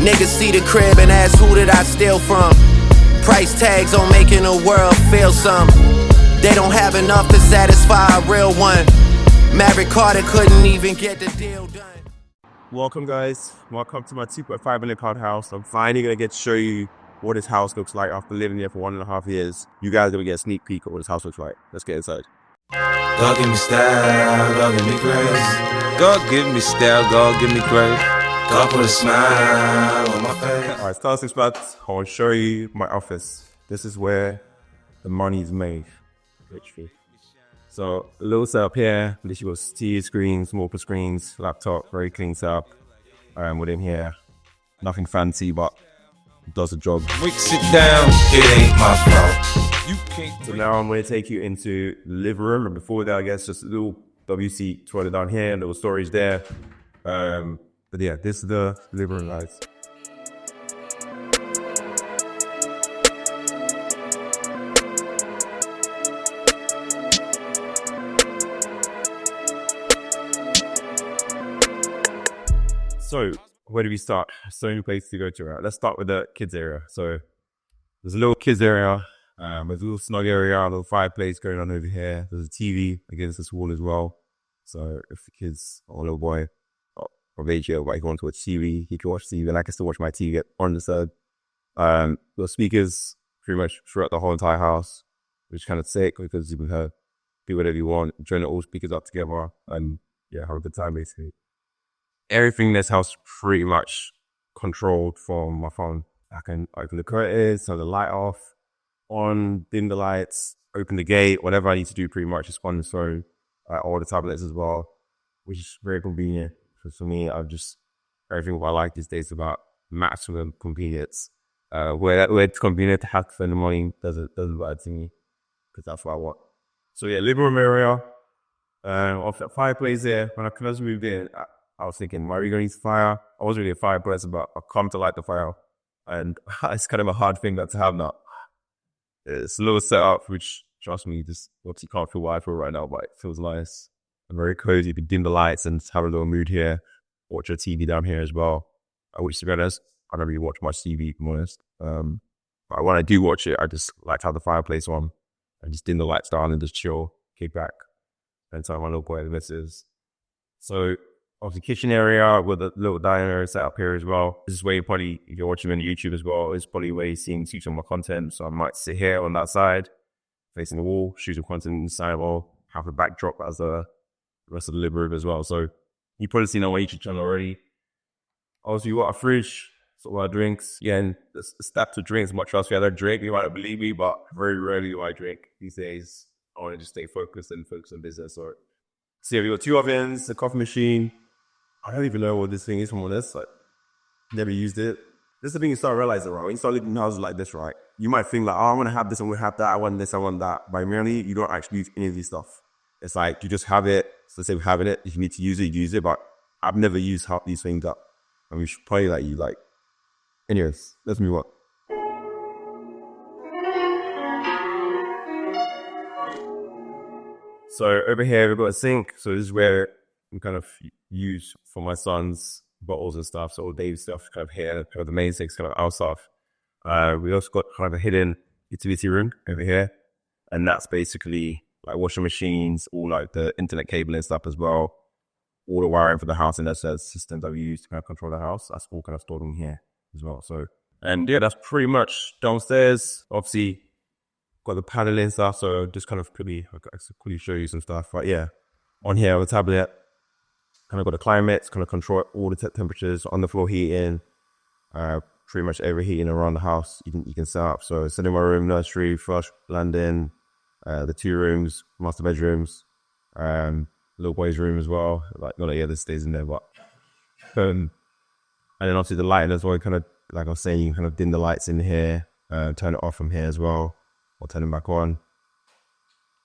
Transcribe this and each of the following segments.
Niggas see the crib and ask who did I steal from. Price tags on making the world feel some. They don't have enough to satisfy a real one. Maverick Carter couldn't even get the deal done. Welcome guys, welcome to my 2.5 million pound house. I'm finally gonna get to show you what this house looks like after living here for 1.5 years. You guys are gonna get a sneak peek of what this house looks like. Let's get inside. God give me style, God give me grace. God give me style, God give me grace. God put a smile on my face. Alright, start this spot. I want to show you my office. This is where the money is made, literally. So a little setup here, literally got TV screens, multiple screens, laptop, very clean setup. Within here, nothing fancy, but does the job. We can sit down, it ain't my fault. You can't. So now I'm going to take you into the living room, and before that, I guess just a little WC toilet down here, little storage there. But yeah, this is the living room, guys. So, where do we start? So many places to go to, right? Let's start with the kids area. So, there's a little kids area, there's a little snug area, a little fireplace going on over here. There's a TV against this wall as well. So, if the kids or a little boy of age here, he wants to watch TV, he can watch TV, and I can still watch my TV on the side. The speakers pretty much throughout the whole entire house, which is kind of sick because you can do whatever you want, join all speakers up together, and yeah, have a good time basically. Everything in this house pretty much controlled from my phone. I can open the curtains, turn the light off, on, dim the lights, open the gate, whatever I need to do pretty much is on the phone. All the tablets as well, which is very convenient. So for me, everything what I like these days is about maximum convenience. Where it's convenient to have to spend the money doesn't matter to me, because that's what I want. So yeah, living room area, off that fireplace there. When I first moved in, I was thinking, why are we going to use fire? I wasn't really a fireplace, but I come to light the fire. And it's kind of a hard thing not to have now. It's a little setup, which, trust me, just obviously can't feel what I feel right now, but it feels nice and very cozy. You can dim the lights and have a little mood here. Watch a TV down here as well. Which, to be honest, I don't really watch much TV, to be honest. But when I do watch it, I just like to have the fireplace on and just dim the lights down and just chill, kick back, and tell my little boy the missus. So, obviously, kitchen area with a little diner set up here as well. This is where you probably, if you're watching on YouTube as well, is probably where you're seeing some of my content. So I might sit here on that side, facing the wall, shoot some content inside, or have the backdrop as the rest of the living room as well. So you've probably seen on my YouTube channel already. Also, you got a fridge, so a lot of drinks. Yeah, and the step to drinks, much trust me, I don't drink. You might not believe me, but very rarely do I drink these days. I want to just stay focused and focus on business. So yeah, we got 2 ovens, a coffee machine. I don't even know what this thing is from this. Like, never used it. This is the thing you start realizing, right? When you start living in houses like this, right? You might think like, oh, I want to have this, I want to have that, I want this, I want that. But really, you don't actually use any of these stuff. It's like, you just have it. So say we're having it. If you need to use it, you use it. But I've never used half these things up. And we should probably like you like. Anyways, let's move on. So over here, we've got a sink. So this is where we kind of use for my son's bottles and stuff. So all Dave's stuff kind of here, kind of the main sink's kind of our stuff. We also got kind of a hidden utility room over here. And that's basically like washing machines, all like the internet cable and stuff as well. All the wiring for the house, and that's the system that we use to kind of control the house. That's all kind of stored in here as well. So, and yeah, that's pretty much downstairs. Obviously, got the paneling and stuff. So just kind of quickly show you some stuff. But yeah, on here, on the tablet, kind of got the climate, kind of control all the temperatures, on the floor heating, pretty much every heating around the house you can set up. So cinema room, nursery, flush, landing, the 2 rooms, master bedrooms, little boy's room as well. Like, not that the other stays in there, but and then obviously the lighting as well. Kind of like I was saying, you can kind of dim the lights in here, turn it off from here as well, or turn them back on.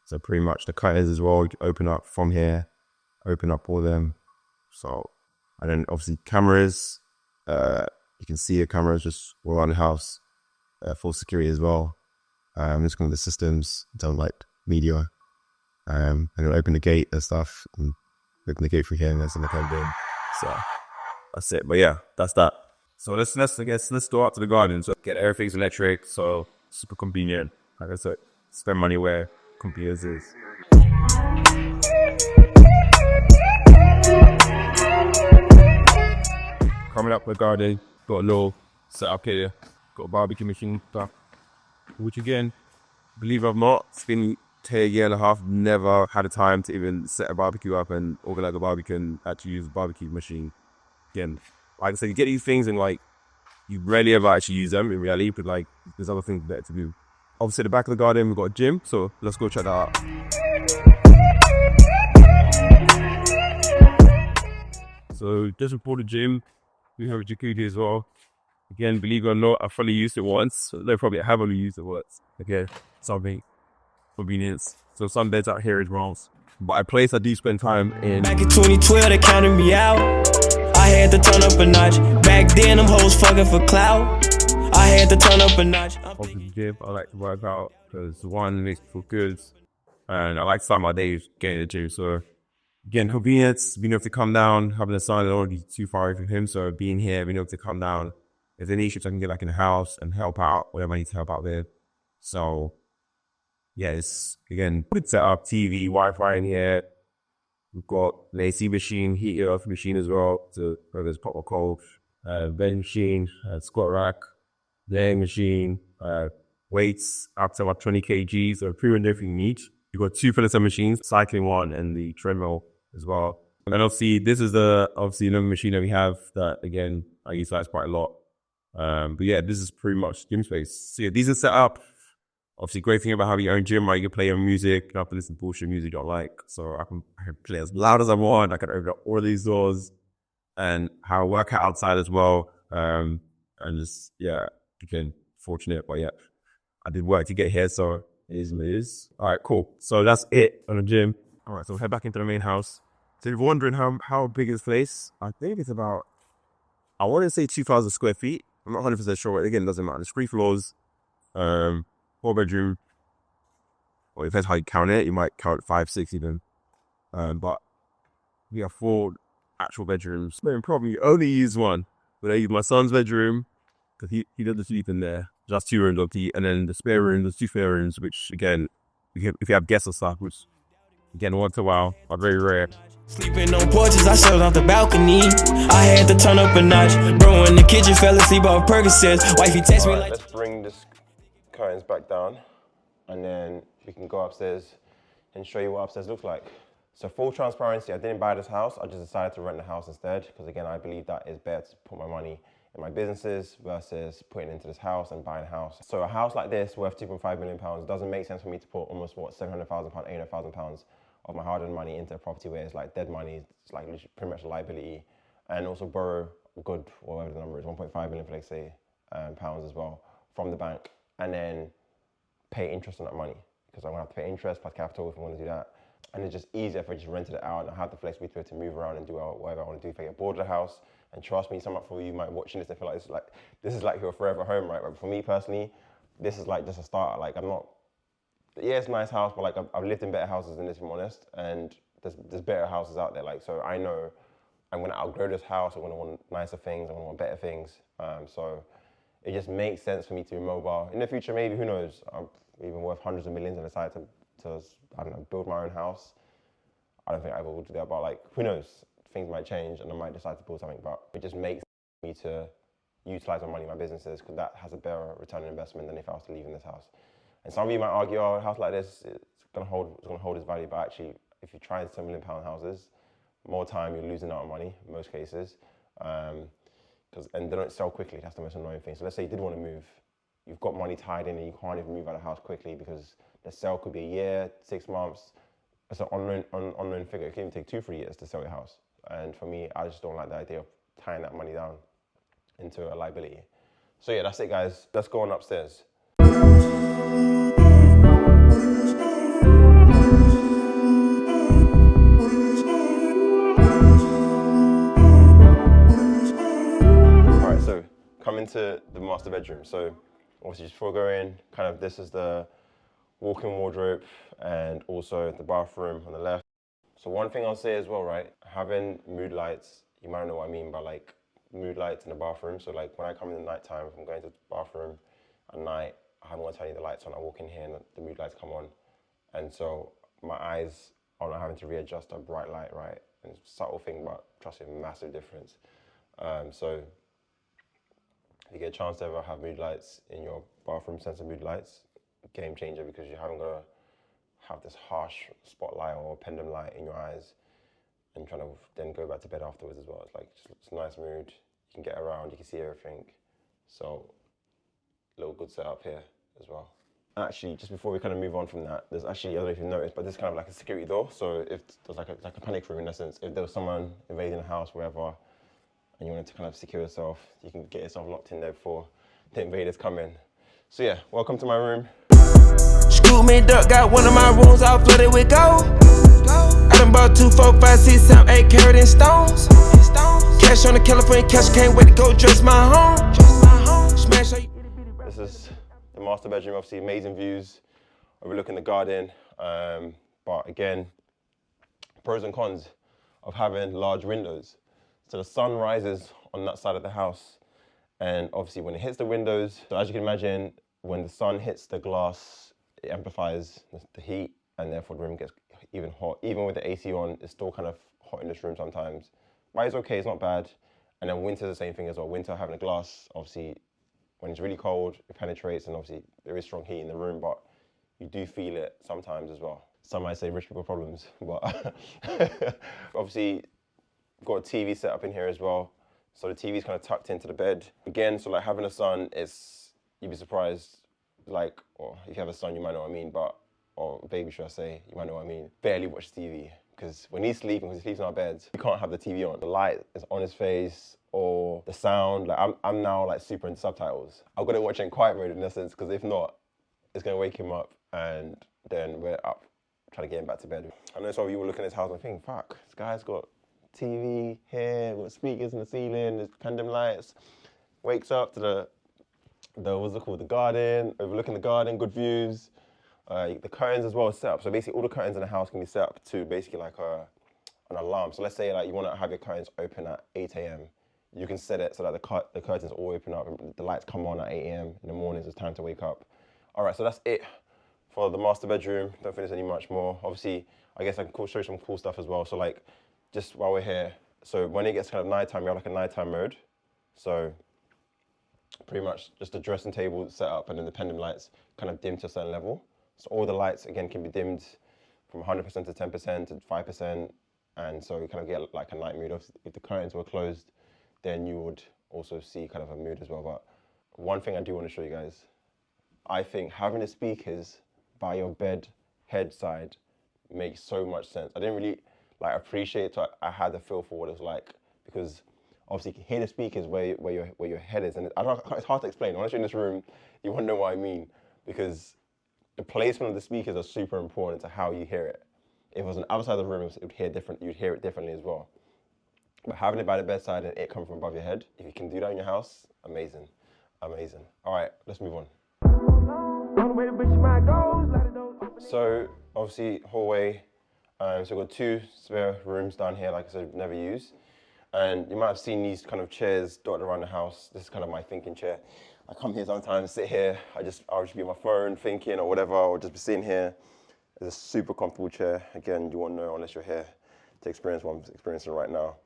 So pretty much the curtains as well, you can open up from here, open up all them. So, and then obviously cameras, you can see the cameras just all around the house, full security as well. Just kind of the systems, done like media. And then open the gate and stuff, and open the gate through here, and there's something kind of in. So that's it. But yeah, that's that. So let's go out to the garden. So get everything's electric, so super convenient. Like I said, spend money where computers is. Coming up the garden, got a little setup here, got a barbecue machine stuff, which again, believe it or not, it's been a year and a half, never had a time to even set a barbecue up and organize a barbecue and actually use a barbecue machine. Again, like I said, you get these things and like, you rarely ever actually use them in reality, but like, there's other things better to do. Obviously, the back of the garden, we've got a gym, so let's go check that out. So just before the gym, we have a jacuzzi as well. Again, believe it or not, I've only used it once. So they probably have only used it once. Again, something convenience. So some beds out here as well. But a place I do spend time in. Back in 2012, they counted me out. I had to turn up a notch. Back then, them hoes fucking for clout. I had to turn up a notch. Obviously, the gym, I like to work out because one, it makes me feel good. And I like to start my days getting to the gym. So again, convenience, being able to come down, having a son that don't be too far away from him. So being here, being able to come down. If there's any issues, I can get back in the house and help out, whatever I need to help out with. So yeah, it's, again, good setup, TV, Wi-Fi in here. We've got an AC machine, heat earth machine as well, to whether it's hot or cold. Bed machine, squat rack, leg machine, weights up to about 20 kgs, so pretty much everything you need. You've got 2 Philips machines, cycling one and the treadmill as well. And obviously, this is another machine that we have that, again, I utilize quite a lot. But yeah, this is pretty much gym space. So yeah, these are set up. Obviously, great thing about having your own gym, right? You can play your music. You don't have to listen to bullshit music you don't like. So I can play as loud as I want. I can open up all these doors and have a workout outside as well. And just, yeah, again, fortunate. But yeah, I did work to get here. So it is what it is. All right, cool. So that's it on the gym. All right, so we'll head back into the main house. So if you're wondering how big is this place, I think it's about, I want to say 2,000 square feet. I'm not 100% sure. Again, it doesn't matter. There's 3 floors. 4-bedroom, or it depends how you count it. You might count 5, 6 even. But we have 4 actual bedrooms. I probably only use one, but I use my son's bedroom because he doesn't sleep in there. Just 2 rooms empty, and then the spare room. There's 2 spare rooms, which again, if you have guests or stuff, which again once in a while are very rare. Sleeping on porches, I slept off the balcony. I had to turn up a notch. Bro in the kitchen fell asleep off Percocets. Wifey text me like. Let's bring this curtains back down, and then we can go upstairs and show you what upstairs looks like. So full transparency, I didn't buy this house. I just decided to rent the house instead because again, I believe that is better to put my money in my businesses versus putting into this house and buying a house. So a house like this worth £2.5 million doesn't make sense for me to put almost £700,000, £800,000 of my hard-earned money into a property where it's like dead money, it's like pretty much a liability, and also borrow good, or whatever the number is, 1.5 million for let's say pounds as well from the bank, and then pay interest on that money because I'm gonna have to pay interest plus capital if I want to do that. And it's just easier if I just rented it out and I have the flexibility to move around and do whatever I want to do if I get bored of the house. And trust me, some of you might be watching this and feel like this is like your forever home, right? But for me personally, this is like just a start. Like yeah, it's a nice house, but like I've lived in better houses than this, if I'm honest. And there's better houses out there. Like, so I know I'm gonna outgrow this house. I'm gonna want nicer things. I'm gonna want better things. So it just makes sense for me to be mobile. In the future, maybe, who knows? I'm even worth hundreds of millions and decide to I don't know, build my own house. I don't think I ever will do that, but like, who knows? Things might change and I might decide to build something, but it just makes me to utilize my money in my businesses because that has a better return on investment than if I was to live in this house. And some of you might argue, oh, a house like this, it's gonna hold its value, but actually, if you try £10 million houses, more time you're losing out on money in most cases. And they don't sell quickly, that's the most annoying thing. So let's say you did want to move, you've got money tied in and you can't even move out of the house quickly because the sale could be a year, 6 months. It's an unknown figure. It can even take 2-3 years to sell your house. And for me, I just don't like the idea of tying that money down into a liability. So yeah, that's it, guys. Let's go on upstairs. All right, so come into the master bedroom. So obviously just before going, kind of this is the walk-in wardrobe and also the bathroom on the left. So one thing I'll say as well, right? Having mood lights, you might know what I mean by like mood lights in the bathroom. So like when I come in the nighttime, if I'm going to the bathroom at night, I haven't got to turn any of the lights on. I walk in here and the mood lights come on. And so my eyes are not having to readjust to bright light, right? And it's a subtle thing, but trust me, massive difference. So if you get a chance to ever have mood lights in your bathroom, sensor mood lights, game changer, because you haven't got to have this harsh spotlight or pendulum light in your eyes and trying to then go back to bed afterwards as well. It's like, it's a nice mood. You can get around, you can see everything. So, little good setup here as well. Actually, just before we kind of move on from that, there's actually, I don't know if you've noticed, but this is kind of like a security door. So if there's like a panic room in essence, if there was someone invading the house, wherever, and you wanted to kind of secure yourself, you can get yourself locked in there before the invaders come in. So yeah, welcome to my room. Screw me duck, got one of my rooms all flooded with gold. I done bought 2, 4, 5, 6, 7, 8 carat in stones. Cash on the California cash, can't wait to go dress my home. Smash all you. This is the master bedroom, obviously amazing views, overlooking the garden. But again, pros and cons of having large windows. So the sun rises on that side of the house, and obviously when it hits the windows, so as you can imagine, when the sun hits the glass, it amplifies the heat, and therefore the room gets even hot. Even with the AC on, it's still kind of hot in this room sometimes. But it's okay, it's not bad. And then winter's the same thing as well. Winter, having a glass, obviously, when it's really cold, it penetrates, and obviously there is strong heat in the room, but you do feel it sometimes as well. Some might say rich people problems, but obviously, got a TV set up in here as well. So the TV's kind of tucked into the bed. Again, so like having a son, you'd be surprised, like, or if you have a son, you might know what I mean, or a baby, should I say, you might know what I mean. Barely watch TV, because when he's sleeping, because he sleeps in our beds, you can't have the TV on. The light is on his face, or the sound, like I'm now like super into subtitles. I've got to watch it in quiet mode in essence, because if not, it's gonna wake him up, and then we're up trying to get him back to bed. I know some of you were looking at this house and thinking, fuck, this guy's got TV here, we've got speakers in the ceiling, there's pendulum lights. Wakes up to the what's it called, the garden, overlooking the garden, good views. The curtains as well are set up. So basically all the curtains in the house can be set up to basically like an alarm. So let's say like you want to have your curtains open at 8 a.m. You can set it so that the curtains all open up and the lights come on at 8 a.m. in the mornings. It's time to wake up. All right, so that's it for the master bedroom. Don't think there's any much more. Obviously, I guess I can show you some cool stuff as well. So like, just while we're here, so when it gets kind of nighttime, we have like a nighttime mode. So pretty much just the dressing table set up and then the pendulum lights kind of dim to a certain level. So all the lights, again, can be dimmed from 100% to 10% to 5%. And so you kind of get like a night mood. If the curtains were closed, then you would also see kind of a mood as well. But one thing I do want to show you guys, I think having the speakers by your bed head side makes so much sense. I didn't really like appreciate it, so I had the feel for what it was like, because obviously you can hear the speakers where your head is, and it's hard to explain. Unless you're in this room, you won't know what I mean, because the placement of the speakers are super important to how you hear it. If it was outside the room, you'd hear it differently as well. But having it by the bedside and it coming from above your head, if you can do that in your house, amazing, amazing. All right, let's move on. So obviously hallway. So we've got 2 spare rooms down here, like I said, never use. And you might have seen these kind of chairs dotted around the house. This is kind of my thinking chair. I come here sometimes, sit here. I'll just be on my phone thinking or whatever, or just be sitting here. It's a super comfortable chair. Again, you won't know unless you're here to experience what I'm experiencing right now.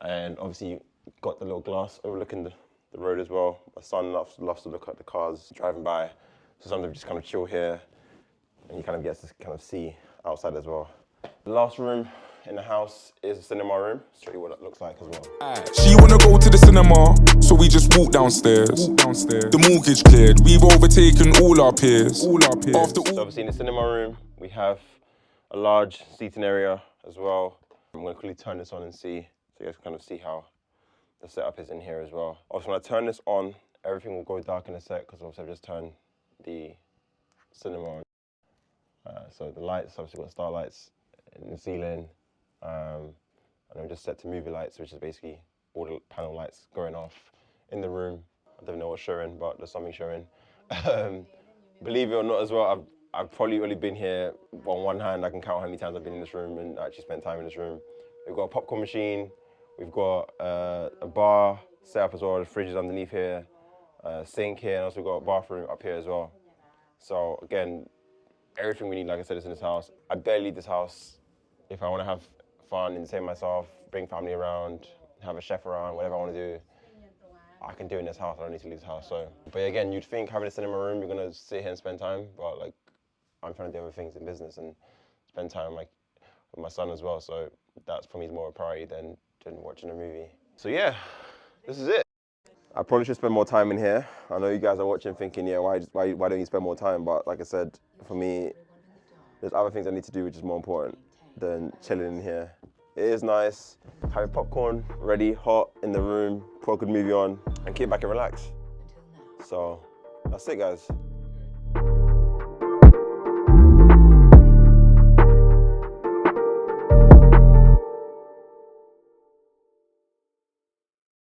And obviously you got the little glass overlooking the road as well. My son loves to look at the cars driving by. So sometimes just kind of chill here and you kind of get to kind of see outside as well. The last room in the house is the cinema room. I'll show you what it looks like as well. She wanna go to the cinema, so we just walk downstairs. The mortgage cleared, we've overtaken all our peers. So obviously in the cinema room, we have a large seating area as well. I'm gonna quickly turn this on and see, so you guys can kind of see how the setup is in here as well. Obviously when I turn this on, everything will go dark in a sec, because obviously I've just turned the cinema on. So the lights, obviously got star lights in the ceiling, and I'm just set to movie lights, which is basically all the panel lights going off in the room. I don't know what's showing, but there's something showing. Believe it or not as well, I've probably only been here on one hand. I can count how many times I've been in this room and actually spent time in this room. We've got a popcorn machine, we've got a bar setup as well. The fridge is underneath here, sink here, and also got a bathroom up here as well. So again, everything we need, like I said, is in this house. I barely leave this house if I want to have fun, entertain myself, bring family around, have a chef around, whatever I want to do. I can do in this house. I don't need to leave this house. So, but again, you'd think having a cinema room, you're gonna sit here and spend time, but like, I'm trying to do other things in business and spend time like with my son as well. So that's for me is more a priority than watching a movie. So yeah, this is it. I probably should spend more time in here. I know you guys are watching thinking, yeah, why don't you spend more time? But like I said, for me, there's other things I need to do which is more important than chilling in here. It is nice having popcorn ready, hot in the room, put a good movie on, and kick back and relax. So that's it, guys.